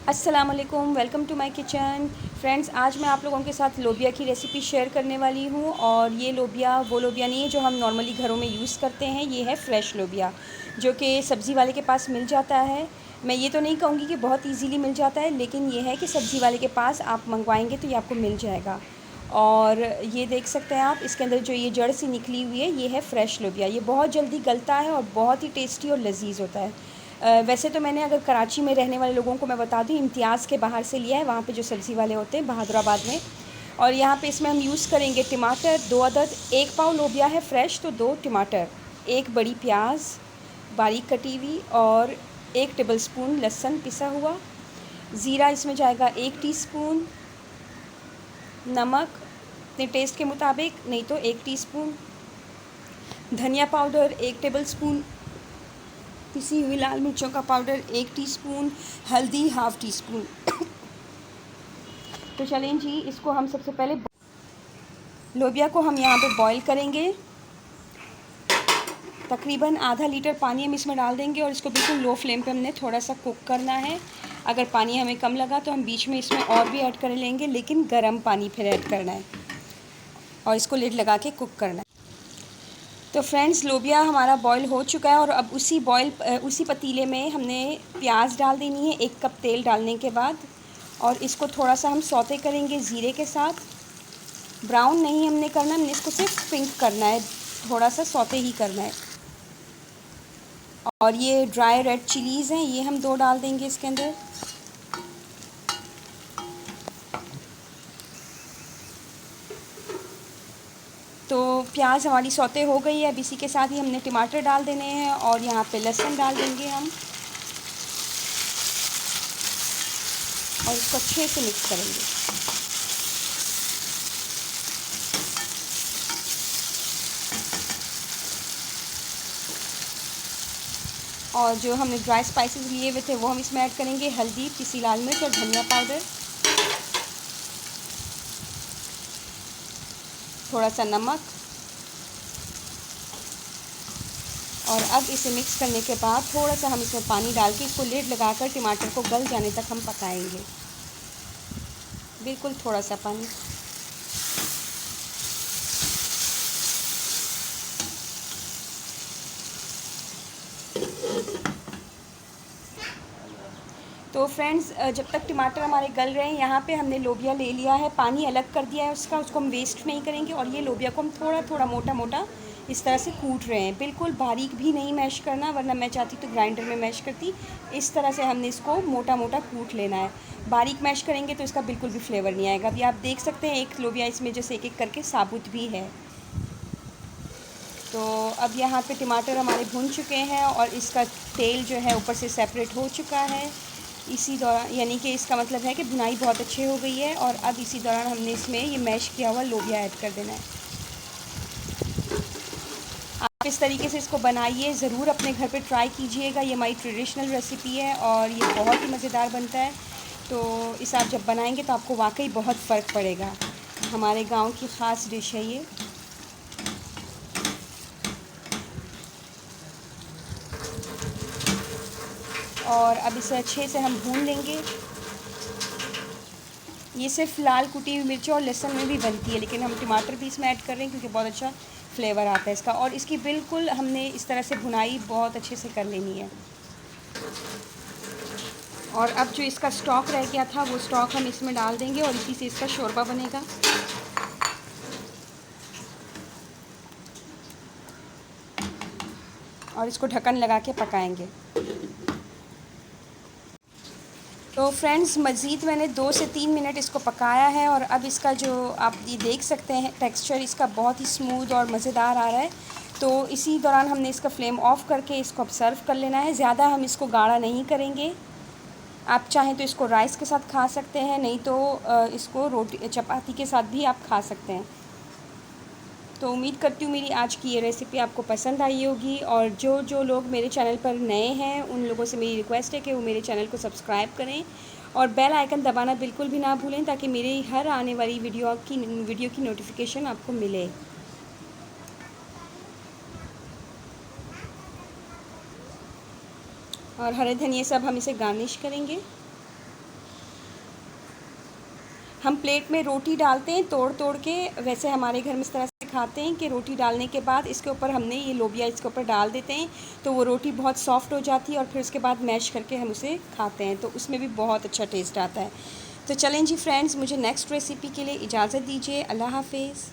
अस्सलाम वालेकुम, welcome to my kitchen. Friends, आज मैं आप लोगों के साथ लोबिया की रेसिपी शेयर करने वाली हूँ। और ये लोबिया वो लोबिया नहीं है जो हम नॉर्मली घरों में यूज़ करते हैं। ये है फ़्रेश लोबिया, जो कि सब्ज़ी वाले के पास मिल जाता है। मैं ये तो नहीं कहूँगी कि बहुत इजीली मिल जाता है, लेकिन ये है कि सब्ज़ी वाले के पास आप मंगवाएंगे तो ये आपको मिल जाएगा। और ये देख सकते हैं आप, इसके अंदर जो ये जड़ सी निकली हुई है, ये है फ़्रेश लोबिया। ये बहुत जल्दी गलता है और बहुत ही टेस्टी और लजीज होता है। वैसे तो मैंने, अगर कराची में रहने वाले लोगों को मैं बता दूँ, इम्तियाज़ के बाहर से लिया है, वहाँ पे जो सब्ज़ी वाले होते हैं बहादुराबाद में। और यहाँ पे इसमें हम यूज़ करेंगे टमाटर 2 अदद, 1 पाव लोबिया है फ़्रेश तो 2 टमाटर, 1 बड़ी प्याज बारीक कटी हुई, और 1 टेबलस्पून लहसुन पिसा हुआ। ज़ीरा इसमें जाएगा 1 टीस्पून, नमक अपने टेस्ट के मुताबिक, नहीं तो 1 टीस्पून, धनिया पाउडर 1 टेबलस्पून, पिसी हुई लाल मिर्चों का पाउडर 1 टीस्पून, हल्दी हाफ़ टी स्पून। तो चलें जी, इसको हम सबसे पहले लोबिया को हम यहाँ पे बॉईल करेंगे। तकरीबन आधा लीटर पानी हम इसमें डाल देंगे और इसको बिल्कुल लो फ्लेम पे हमने थोड़ा सा कुक करना है। अगर पानी हमें कम लगा तो हम बीच में इसमें और भी ऐड कर लेंगे, लेकिन गर्म पानी फिर ऐड करना है और इसको लिड लगा के कुक करना है। तो फ्रेंड्स, लोबिया हमारा बॉईल हो चुका है और अब उसी पतीले में हमने प्याज डाल देनी है 1 कप तेल डालने के बाद। और इसको थोड़ा सा हम सौते करेंगे ज़ीरे के साथ। ब्राउन नहीं हमने करना, हमने इसको सिर्फ पिंक करना है, थोड़ा सा सौते ही करना है। और ये ड्राई रेड चिलीज़ हैं, ये हम 2 डाल देंगे इसके अंदर। तो प्याज हमारी सौते हो गई है। अब इसी के साथ ही हमने टमाटर डाल देने हैं और यहाँ पे लहसुन डाल देंगे हम, और इसको अच्छे से मिक्स करेंगे। और जो हमने ड्राई स्पाइसेस लिए हुए थे वो हम इसमें ऐड करेंगे, हल्दी, पिसी लाल मिर्च और धनिया पाउडर, थोड़ा सा नमक। और अब इसे मिक्स करने के बाद थोड़ा सा हम इसमें पानी डाल के इसको लिड लगाकर टमाटर को गल जाने तक हम पकाएंगे, बिल्कुल थोड़ा सा पानी। तो फ्रेंड्स, जब तक टमाटर हमारे गल रहे हैं, यहाँ पे हमने लोबिया ले लिया है, पानी अलग कर दिया है उसका, उसको हम वेस्ट नहीं करेंगे। और ये लोबिया को हम थोड़ा थोड़ा मोटा मोटा इस तरह से कूट रहे हैं, बिल्कुल बारीक भी नहीं मैश करना, वरना मैं चाहती तो ग्राइंडर में मैश करती। इस तरह से हमने इसको मोटा मोटा कूट लेना है। बारीक मैश करेंगे तो इसका बिल्कुल भी फ्लेवर नहीं आएगा। अभी आप देख सकते हैं एक लोबिया इसमें जैसे एक एक करके साबुत भी है। तो अब यहाँ पे टमाटर हमारे भुन चुके हैं और इसका तेल जो है ऊपर से सेपरेट हो चुका है। इसी दौरान, यानी कि इसका मतलब है कि भुनाई बहुत अच्छी हो गई है। और अब इसी दौरान हमने इसमें ये मैश किया हुआ लोबिया ऐड कर देना है। आप इस तरीके से इसको बनाइए, ज़रूर अपने घर पे ट्राई कीजिएगा। ये हमारी ट्रेडिशनल रेसिपी है और ये बहुत ही मज़ेदार बनता है। तो इसे आप जब बनाएंगे तो आपको वाकई बहुत फ़र्क पड़ेगा। हमारे गांव की ख़ास डिश है ये। और अब इसे अच्छे से हम भून लेंगे। ये सिर्फ लाल कुटी हुई मिर्च और लहसुन में भी बनती है, लेकिन हम टमाटर भी इसमें ऐड कर रहे हैं क्योंकि बहुत अच्छा फ्लेवर आता है इसका। और इसकी बिल्कुल हमने इस तरह से भुनाई बहुत अच्छे से कर लेनी है। और अब जो इसका स्टॉक रह गया था वो स्टॉक हम इसमें डाल देंगे और इसी से इसका शोरबा बनेगा। और इसको ढक्कन लगा के पकाएंगे। तो फ्रेंड्स, मज़ीद मैंने 2 से 3 मिनट इसको पकाया है और अब इसका जो आप ये देख सकते हैं टेक्सचर इसका बहुत ही स्मूथ और मज़ेदार आ रहा है। तो इसी दौरान हमने इसका फ्लेम ऑफ़ करके इसको अब सर्व कर लेना है। ज़्यादा हम इसको गाढ़ा नहीं करेंगे। आप चाहें तो इसको राइस के साथ खा सकते हैं, नहीं तो इसको रोटी चपाती के साथ भी आप खा सकते हैं। तो उम्मीद करती हूँ मेरी आज की ये रेसिपी आपको पसंद आई होगी। और जो जो लोग मेरे चैनल पर नए हैं उन लोगों से मेरी रिक्वेस्ट है कि वो मेरे चैनल को सब्सक्राइब करें और बेल आइकन दबाना बिल्कुल भी ना भूलें, ताकि मेरी हर आने वाली वीडियो की नोटिफिकेशन आपको मिले। और हरे धनिया से अब हम इसे गार्निश करेंगे। हम प्लेट में रोटी डालते हैं तोड़ तोड़ के, वैसे हमारे घर में इस तरह से खाते हैं कि रोटी डालने के बाद इसके ऊपर हमने ये लोबिया इसके ऊपर डाल देते हैं, तो वो रोटी बहुत सॉफ्ट हो जाती है और फिर उसके बाद मैश करके हम उसे खाते हैं, तो उसमें भी बहुत अच्छा टेस्ट आता है। तो चलें जी फ्रेंड्स, मुझे नेक्स्ट रेसिपी के लिए इजाज़त दीजिए। अल्लाह हाफिज़।